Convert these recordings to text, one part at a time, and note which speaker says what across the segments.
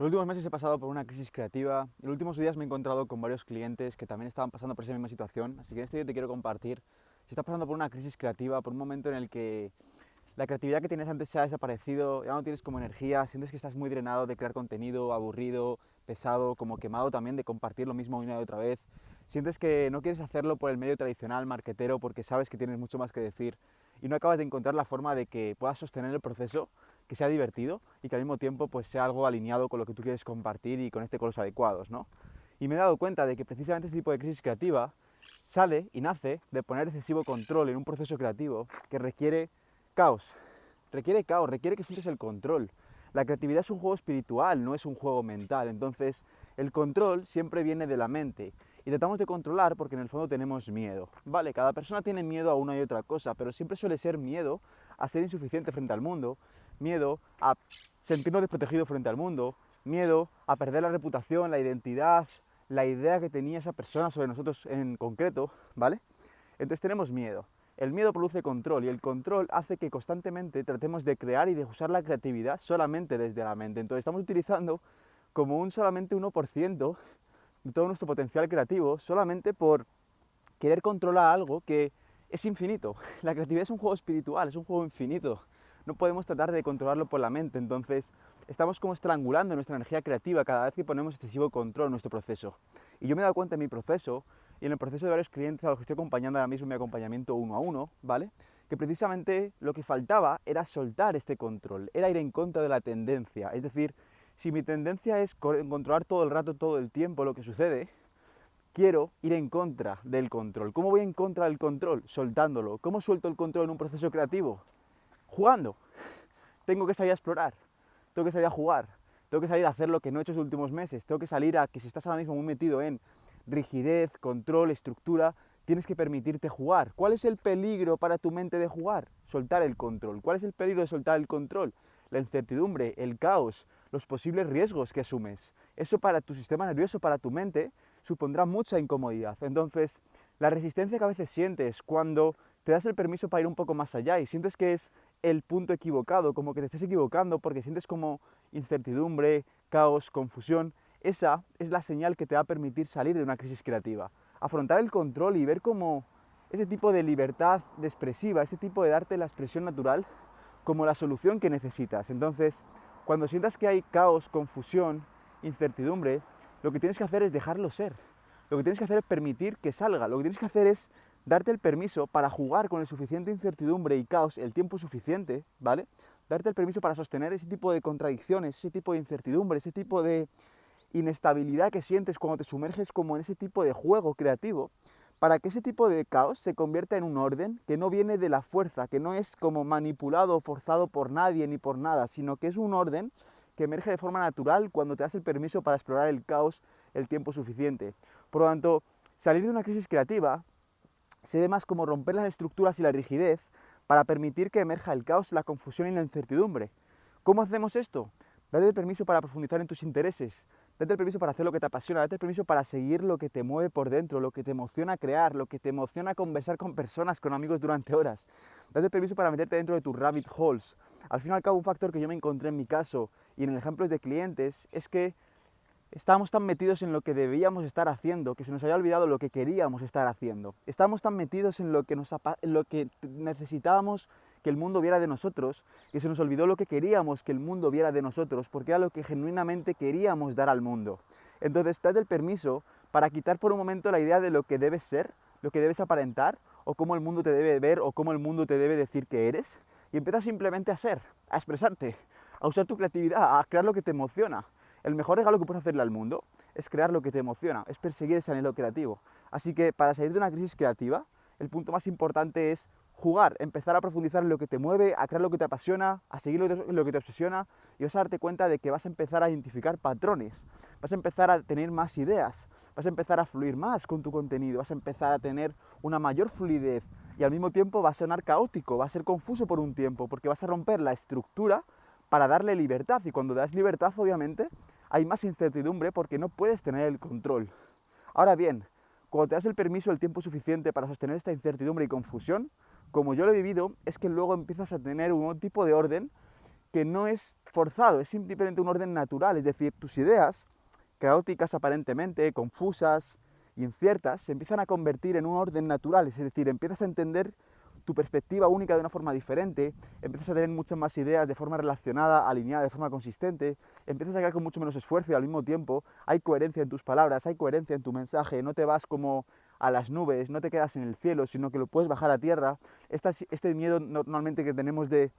Speaker 1: Los últimos meses he pasado por una crisis creativa y en los últimos días me he encontrado con varios clientes que también estaban pasando por esa misma situación, así que en este vídeo te quiero compartir si estás pasando por una crisis creativa, por un momento en el que la creatividad que tenías antes se ha desaparecido, ya no tienes como energía, sientes que estás muy drenado de crear contenido, aburrido, pesado, como quemado también de compartir lo mismo una y otra vez. Sientes que no quieres hacerlo por el medio tradicional, marketero, porque sabes que tienes mucho más que decir y no acabas de encontrar la forma de que puedas sostener el proceso, que sea divertido y que al mismo tiempo pues sea algo alineado con lo que tú quieres compartir y conecte con los adecuados, ¿no? Y me he dado cuenta de que precisamente este tipo de crisis creativa sale y nace de poner excesivo control en un proceso creativo que requiere caos. Requiere caos, requiere que sientes el control. La creatividad es un juego espiritual, no es un juego mental. Entonces, el control siempre viene de la mente. Y tratamos de controlar porque en el fondo tenemos miedo. Vale, cada persona tiene miedo a una y otra cosa, pero siempre suele ser miedo a ser insuficiente frente al mundo, miedo a sentirnos desprotegidos frente al mundo, miedo a perder la reputación, la identidad, la idea que tenía esa persona sobre nosotros en concreto, ¿vale? Entonces tenemos miedo. El miedo produce control y el control hace que constantemente tratemos de crear y de usar la creatividad solamente desde la mente. Entonces estamos utilizando como un solamente 1% de todo nuestro potencial creativo solamente por querer controlar algo que es infinito. La creatividad es un juego espiritual, es un juego infinito. No podemos tratar de controlarlo por la mente, entonces estamos como estrangulando nuestra energía creativa cada vez que ponemos excesivo control en nuestro proceso. Y yo me he dado cuenta en mi proceso y en el proceso de varios clientes a los que estoy acompañando ahora mismo en mi acompañamiento uno a uno, ¿vale? Que precisamente lo que faltaba era soltar este control, era ir en contra de la tendencia. Es decir, si mi tendencia es controlar todo el rato, todo el tiempo lo que sucede, quiero ir en contra del control. ¿Cómo voy en contra del control? Soltándolo. ¿Cómo suelto el control en un proceso creativo? Jugando. Tengo que salir a explorar, tengo que salir a jugar, tengo que salir a hacer lo que no he hecho los últimos meses, tengo que salir a que si estás ahora mismo muy metido en rigidez, control, estructura, tienes que permitirte jugar. ¿Cuál es el peligro para tu mente de jugar? Soltar el control. ¿Cuál es el peligro de soltar el control? La incertidumbre, el caos, los posibles riesgos que asumes. Eso para tu sistema nervioso, para tu mente, supondrá mucha incomodidad. Entonces, la resistencia que a veces sientes cuando te das el permiso para ir un poco más allá y sientes que es el punto equivocado, como que te estés equivocando porque sientes como incertidumbre, caos, confusión, esa es la señal que te va a permitir salir de una crisis creativa. Afrontar el control y ver cómo ese tipo de libertad de expresiva, ese tipo de darte la expresión natural como la solución que necesitas. Entonces, cuando sientas que hay caos, confusión, incertidumbre, lo que tienes que hacer es dejarlo ser. Lo que tienes que hacer es permitir que salga. Lo que tienes que hacer es darte el permiso para jugar con el suficiente incertidumbre y caos el tiempo suficiente, ¿vale? Darte el permiso para sostener ese tipo de contradicciones, ese tipo de incertidumbre, ese tipo de inestabilidad que sientes cuando te sumerges como en ese tipo de juego creativo, para que ese tipo de caos se convierta en un orden que no viene de la fuerza, que no es como manipulado o forzado por nadie ni por nada, sino que es un orden que emerge de forma natural cuando te das el permiso para explorar el caos el tiempo suficiente. Por lo tanto, salir de una crisis creativa se ve más como romper las estructuras y la rigidez para permitir que emerja el caos, la confusión y la incertidumbre. ¿Cómo hacemos esto? Date el permiso para profundizar en tus intereses, date el permiso para hacer lo que te apasiona, date el permiso para seguir lo que te mueve por dentro, lo que te emociona crear, lo que te emociona conversar con personas, con amigos durante horas. Date el permiso para meterte dentro de tus rabbit holes. Al fin y al cabo, un factor que yo me encontré en mi caso y en el ejemplo de clientes es que estábamos tan metidos en lo que debíamos estar haciendo que se nos había olvidado lo que queríamos estar haciendo. Estábamos tan metidos en lo que necesitábamos que el mundo viera de nosotros que se nos olvidó lo que queríamos que el mundo viera de nosotros porque era lo que genuinamente queríamos dar al mundo. Entonces, date el permiso para quitar por un momento la idea de lo que debes ser, lo que debes aparentar o cómo el mundo te debe ver o cómo el mundo te debe decir que eres y empieza simplemente a ser, a expresarte, a usar tu creatividad, a crear lo que te emociona. El mejor regalo que puedes hacerle al mundo es crear lo que te emociona, es perseguir ese anhelo creativo. Así que para salir de una crisis creativa, el punto más importante es jugar, empezar a profundizar en lo que te mueve, a crear lo que te apasiona, a seguir lo que te obsesiona y vas a darte cuenta de que vas a empezar a identificar patrones, vas a empezar a tener más ideas, vas a empezar a fluir más con tu contenido, vas a empezar a tener una mayor fluidez y al mismo tiempo va a sonar caótico, va a ser confuso por un tiempo porque vas a romper la estructura para darle libertad y cuando das libertad obviamente hay más incertidumbre porque no puedes tener el control. Ahora bien, cuando te das el permiso, el tiempo suficiente para sostener esta incertidumbre y confusión, como yo lo he vivido, es que luego empiezas a tener un tipo de orden que no es forzado, es simplemente un orden natural, es decir, tus ideas, caóticas aparentemente, confusas y inciertas, se empiezan a convertir en un orden natural, es decir, empiezas a entender tu perspectiva única de una forma diferente, empiezas a tener muchas más ideas de forma relacionada, alineada, de forma consistente, empiezas a crear con mucho menos esfuerzo y al mismo tiempo hay coherencia en tus palabras, hay coherencia en tu mensaje, no te vas como a las nubes, no te quedas en el cielo, sino que lo puedes bajar a tierra. Este miedo normalmente que tenemos de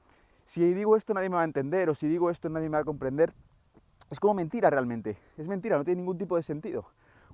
Speaker 1: si digo esto nadie me va a entender o si digo esto nadie me va a comprender, es como mentira realmente, es mentira, no tiene ningún tipo de sentido.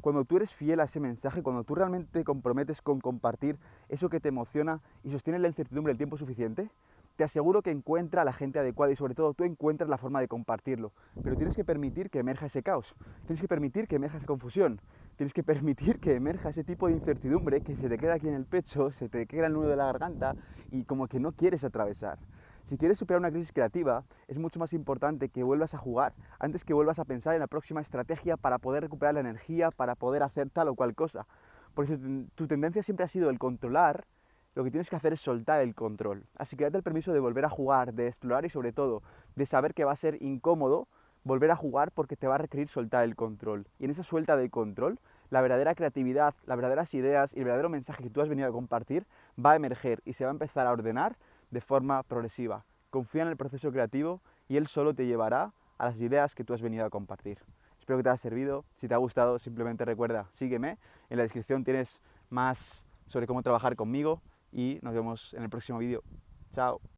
Speaker 1: Cuando tú eres fiel a ese mensaje, cuando tú realmente te comprometes con compartir eso que te emociona y sostienes la incertidumbre el tiempo suficiente, te aseguro que encuentra a la gente adecuada y sobre todo tú encuentras la forma de compartirlo. Pero tienes que permitir que emerja ese caos, tienes que permitir que emerja esa confusión, tienes que permitir que emerja ese tipo de incertidumbre que se te queda aquí en el pecho, se te queda el nudo de la garganta y como que no quieres atravesar. Si quieres superar una crisis creativa, es mucho más importante que vuelvas a jugar antes que vuelvas a pensar en la próxima estrategia para poder recuperar la energía, para poder hacer tal o cual cosa. Porque si tu tendencia siempre ha sido el controlar, lo que tienes que hacer es soltar el control. Así que date el permiso de volver a jugar, de explorar y sobre todo de saber que va a ser incómodo volver a jugar porque te va a requerir soltar el control. Y en esa suelta de control, la verdadera creatividad, las verdaderas ideas y el verdadero mensaje que tú has venido a compartir va a emerger y se va a empezar a ordenar de forma progresiva. Confía en el proceso creativo y él solo te llevará a las ideas que tú has venido a compartir. Espero que te haya servido. Si te ha gustado, simplemente recuerda, sígueme. En la descripción tienes más sobre cómo trabajar conmigo y nos vemos en el próximo vídeo. Chao.